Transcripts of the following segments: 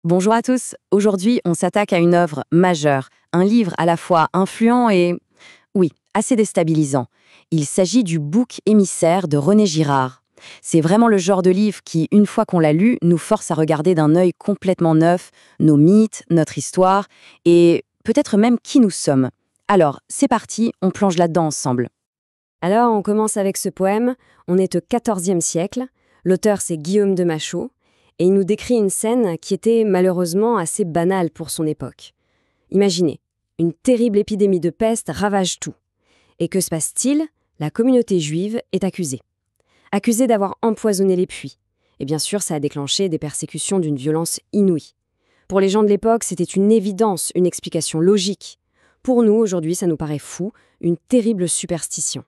Bonjour à tous. Aujourd'hui, on s'attaque à une œuvre majeure, un livre à la fois influent et, oui, assez déstabilisant. Il s'agit du Bouc émissaire de René Girard. C'est vraiment le genre de livre qui, une fois qu'on l'a lu, nous force à regarder d'un œil complètement neuf nos mythes, notre histoire et peut-être même qui nous sommes. Alors, c'est parti, on plonge là-dedans ensemble. Alors, on commence avec ce poème. On est au XIVe siècle. L'auteur, c'est Guillaume de Machaut. Et il nous décrit une scène qui était malheureusement assez banale pour son époque. Imaginez, une terrible épidémie de peste ravage tout. Et que se passe-t-il? La communauté juive est accusée. Accusée d'avoir empoisonné les puits. Et bien sûr, ça a déclenché des persécutions d'une violence inouïe. Pour les gens de l'époque, c'était une évidence, une explication logique. Pour nous, aujourd'hui, ça nous paraît fou, une terrible superstition.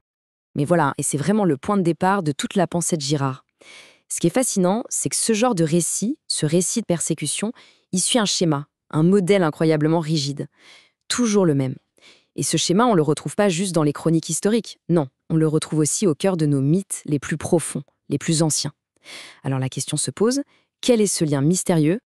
Mais voilà, et c'est vraiment le point de départ de toute la pensée de Girard. Ce qui est fascinant, c'est que ce genre de récit, ce récit de persécution, il suit un schéma, un modèle incroyablement rigide. Toujours le même. Et ce schéma, on ne le retrouve pas juste dans les chroniques historiques. Non, on le retrouve aussi au cœur de nos mythes les plus profonds, les plus anciens. Alors la question se pose, quel est ce lien mystérieux?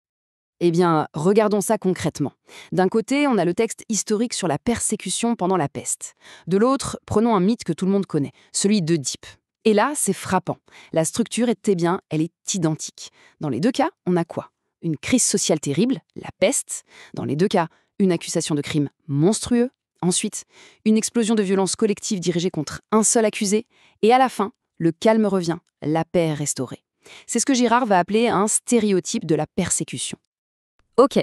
Eh bien, regardons ça concrètement. D'un côté, on a le texte historique sur la persécution pendant la peste. De l'autre, prenons un mythe que tout le monde connaît, celui d'Œdipe. Et là, c'est frappant. La structure elle est identique. Dans les deux cas, on a quoi? Une crise sociale terrible, la peste. Dans les deux cas, une accusation de crime monstrueux. Ensuite, une explosion de violence collective dirigée contre un seul accusé. Et à la fin, le calme revient, la paix est restaurée. C'est ce que Girard va appeler un stéréotype de la persécution. Ok.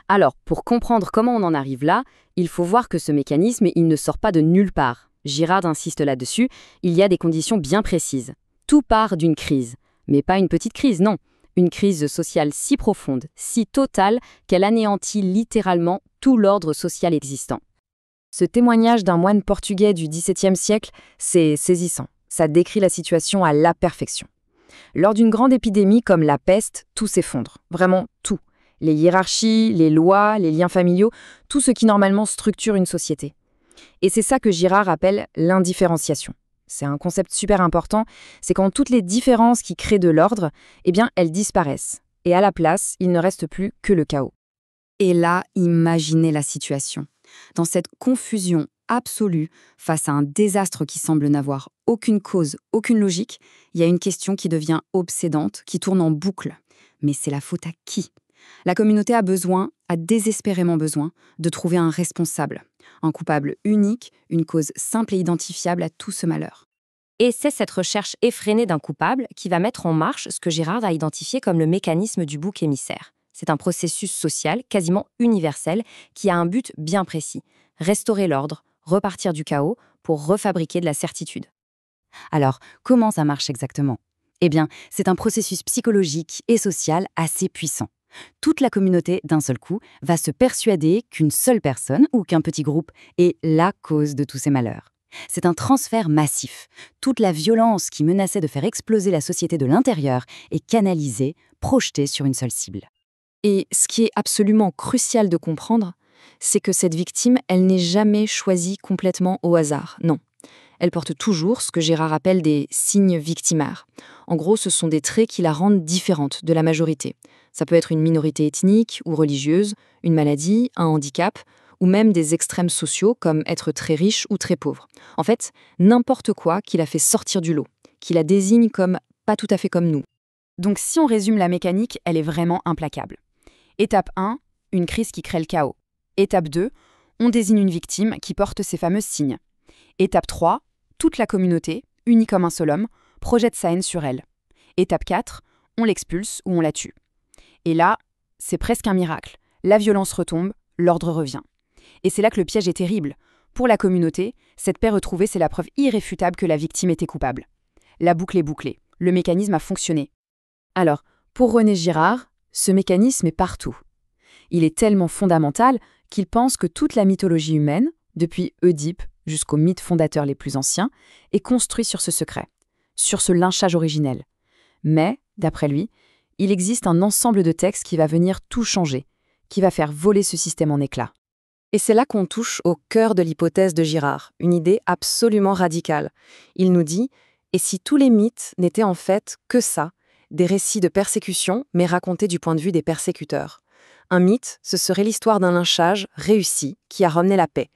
Alors, pour comprendre comment on en arrive là, il faut voir que ce mécanisme, il ne sort pas de nulle part. Girard insiste là-dessus, il y a des conditions bien précises. Tout part d'une crise. Mais pas une petite crise, non. Une crise sociale si profonde, si totale, qu'elle anéantit littéralement tout l'ordre social existant. Ce témoignage d'un moine portugais du XVIIe siècle, c'est saisissant. Ça décrit la situation à la perfection. Lors d'une grande épidémie comme la peste, tout s'effondre. Vraiment tout. Les hiérarchies, les lois, les liens familiaux, tout ce qui normalement structure une société. Et c'est ça que Girard appelle l'indifférenciation. C'est un concept super important, c'est quand toutes les différences qui créent de l'ordre, eh bien, elles disparaissent. Et à la place, il ne reste plus que le chaos. Et là, imaginez la situation. Dans cette confusion absolue, face à un désastre qui semble n'avoir aucune cause, aucune logique, il y a une question qui devient obsédante, qui tourne en boucle. Mais c'est la faute à qui? La communauté a désespérément besoin, de trouver un responsable, un coupable unique, une cause simple et identifiable à tout ce malheur. Et c'est cette recherche effrénée d'un coupable qui va mettre en marche ce que Girard a identifié comme le mécanisme du bouc émissaire. C'est un processus social quasiment universel qui a un but bien précis, restaurer l'ordre, repartir du chaos pour refabriquer de la certitude. Alors, comment ça marche exactement? Eh bien, c'est un processus psychologique et social assez puissant. Toute la communauté, d'un seul coup, va se persuader qu'une seule personne ou qu'un petit groupe est la cause de tous ces malheurs. C'est un transfert massif. Toute la violence qui menaçait de faire exploser la société de l'intérieur est canalisée, projetée sur une seule cible. Et ce qui est absolument crucial de comprendre, c'est que cette victime, elle n'est jamais choisie complètement au hasard, non. Elle porte toujours ce que Girard appelle des signes victimaires. En gros, ce sont des traits qui la rendent différente de la majorité. Ça peut être une minorité ethnique ou religieuse, une maladie, un handicap, ou même des extrêmes sociaux comme être très riche ou très pauvre. En fait, n'importe quoi qui la fait sortir du lot, qui la désigne comme pas tout à fait comme nous. Donc si on résume la mécanique, elle est vraiment implacable. Étape 1, une crise qui crée le chaos. Étape 2, on désigne une victime qui porte ces fameux signes. Étape 3, toute la communauté, unie comme un seul homme, projette sa haine sur elle. Étape 4, on l'expulse ou on la tue. Et là, c'est presque un miracle. La violence retombe, l'ordre revient. Et c'est là que le piège est terrible. Pour la communauté, cette paix retrouvée, c'est la preuve irréfutable que la victime était coupable. La boucle est bouclée. Le mécanisme a fonctionné. Alors, pour René Girard, ce mécanisme est partout. Il est tellement fondamental qu'il pense que toute la mythologie humaine, depuis Œdipe jusqu'aux mythes fondateurs les plus anciens, est construite sur ce secret, sur ce lynchage originel. Mais, d'après lui, il existe un ensemble de textes qui va venir tout changer, qui va faire voler ce système en éclats. Et c'est là qu'on touche au cœur de l'hypothèse de Girard, une idée absolument radicale. Il nous dit « Et si tous les mythes n'étaient en fait que ça, des récits de persécution, mais racontés du point de vue des persécuteurs ?» Un mythe, ce serait l'histoire d'un lynchage réussi qui a ramené la paix.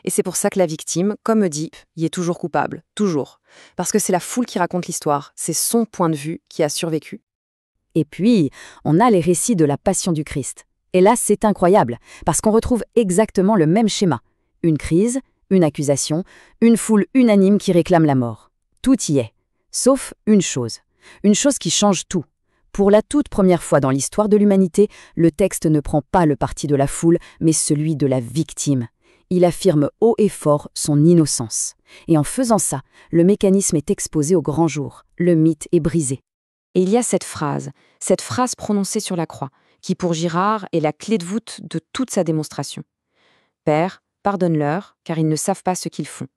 Et c'est pour ça que la victime, comme Oedipe, y est toujours coupable, toujours. Parce que c'est la foule qui raconte l'histoire, c'est son point de vue qui a survécu. Et puis, on a les récits de la Passion du Christ. Et là, c'est incroyable, parce qu'on retrouve exactement le même schéma. Une crise, une accusation, une foule unanime qui réclame la mort. Tout y est. Sauf une chose qui change tout. Pour la toute première fois dans l'histoire de l'humanité, le texte ne prend pas le parti de la foule, mais celui de la victime. Il affirme haut et fort son innocence. Et en faisant ça, le mécanisme est exposé au grand jour. Le mythe est brisé. Et il y a cette phrase prononcée sur la croix, qui pour Girard est la clé de voûte de toute sa démonstration. « Père, pardonne-leur, car ils ne savent pas ce qu'ils font. »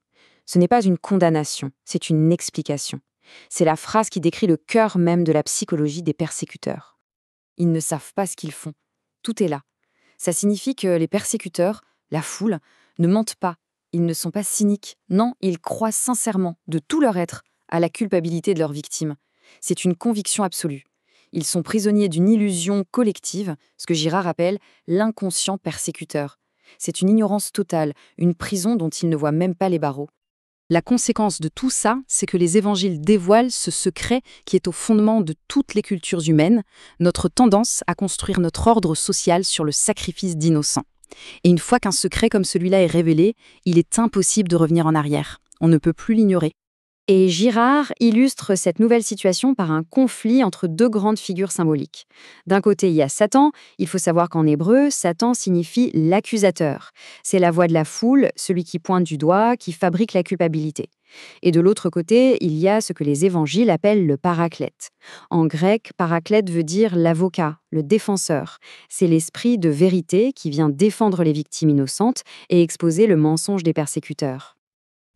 Ce n'est pas une condamnation, c'est une explication. C'est la phrase qui décrit le cœur même de la psychologie des persécuteurs. Ils ne savent pas ce qu'ils font. Tout est là. Ça signifie que les persécuteurs, la foule, ne mentent pas. Ils ne sont pas cyniques. Non, ils croient sincèrement, de tout leur être, à la culpabilité de leurs victimes. C'est une conviction absolue. Ils sont prisonniers d'une illusion collective, ce que Girard appelle l'inconscient persécuteur. C'est une ignorance totale, une prison dont ils ne voient même pas les barreaux. La conséquence de tout ça, c'est que les évangiles dévoilent ce secret qui est au fondement de toutes les cultures humaines, notre tendance à construire notre ordre social sur le sacrifice d'innocents. Et une fois qu'un secret comme celui-là est révélé, il est impossible de revenir en arrière. On ne peut plus l'ignorer. Et Girard illustre cette nouvelle situation par un conflit entre deux grandes figures symboliques. D'un côté, il y a Satan. Il faut savoir qu'en hébreu, Satan signifie l'accusateur. C'est la voix de la foule, celui qui pointe du doigt, qui fabrique la culpabilité. Et de l'autre côté, il y a ce que les évangiles appellent le paraclète. En grec, paraclète veut dire l'avocat, le défenseur. C'est l'esprit de vérité qui vient défendre les victimes innocentes et exposer le mensonge des persécuteurs.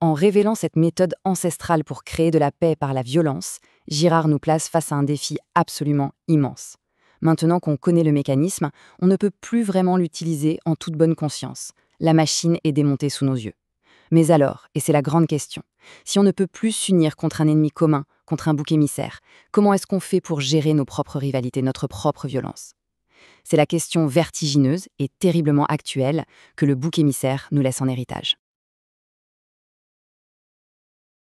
En révélant cette méthode ancestrale pour créer de la paix par la violence, Girard nous place face à un défi absolument immense. Maintenant qu'on connaît le mécanisme, on ne peut plus vraiment l'utiliser en toute bonne conscience. La machine est démontée sous nos yeux. Mais alors, et c'est la grande question, si on ne peut plus s'unir contre un ennemi commun, contre un bouc émissaire, comment est-ce qu'on fait pour gérer nos propres rivalités, notre propre violence ? C'est la question vertigineuse et terriblement actuelle que le bouc émissaire nous laisse en héritage.